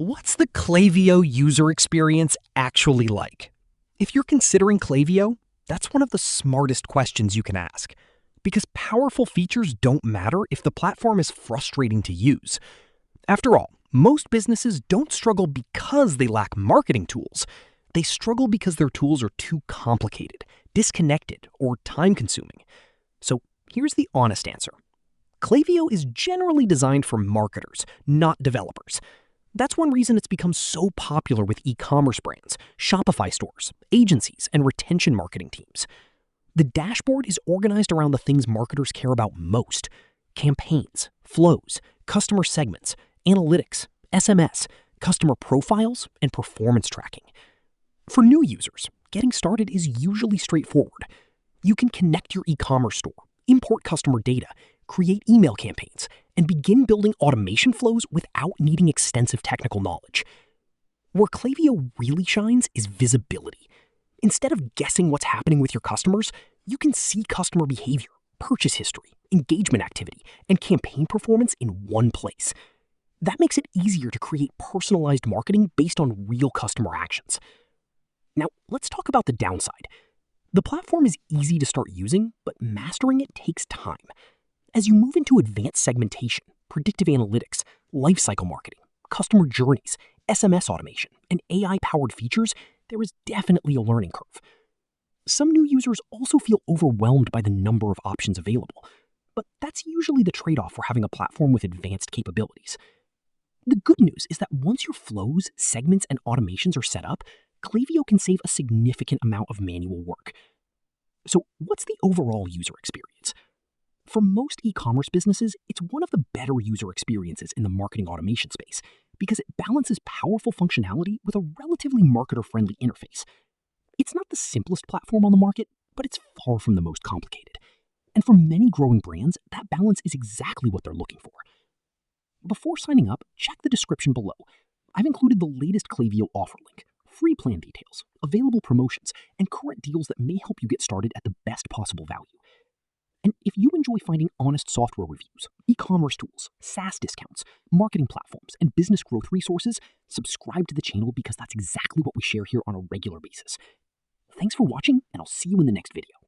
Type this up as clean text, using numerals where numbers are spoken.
What's the Klaviyo user experience actually like? If you're considering Klaviyo, that's one of the smartest questions you can ask. Because powerful features don't matter if the platform is frustrating to use. After all, most businesses don't struggle because they lack marketing tools. They struggle because their tools are too complicated, disconnected, or time-consuming. So here's the honest answer. Klaviyo is generally designed for marketers, not developers. That's one reason it's become so popular with e-commerce brands, Shopify stores, agencies, and retention marketing teams. The dashboard is organized around the things marketers care about most: campaigns, flows, customer segments, analytics, SMS, customer profiles, and performance tracking. For new users, getting started is usually straightforward. You can connect your e-commerce store, import customer data, create email campaigns, and begin building automation flows without needing extensive technical knowledge. Where Klaviyo really shines is visibility. Instead of guessing what's happening with your customers, you can see customer behavior, purchase history, engagement activity, and campaign performance in one place. That makes it easier to create personalized marketing based on real customer actions. Now, let's talk about the downside. The platform is easy to start using, but mastering it takes time. As you move into advanced segmentation, predictive analytics, lifecycle marketing, customer journeys, SMS automation, and AI-powered features, there is definitely a learning curve. Some new users also feel overwhelmed by the number of options available, but that's usually the trade-off for having a platform with advanced capabilities. The good news is that once your flows, segments, and automations are set up, Klaviyo can save a significant amount of manual work. So what's the overall user experience? For most e-commerce businesses, it's one of the better user experiences in the marketing automation space because it balances powerful functionality with a relatively marketer-friendly interface. It's not the simplest platform on the market, but it's far from the most complicated. And for many growing brands, that balance is exactly what they're looking for. Before signing up, check the description below. I've included the latest Klaviyo offer link, free plan details, available promotions, and current deals that may help you get started at the best possible value. And if you enjoy finding honest software reviews, e-commerce tools, SaaS discounts, marketing platforms, and business growth resources, subscribe to the channel because that's exactly what we share here on a regular basis. Thanks for watching, and I'll see you in the next video.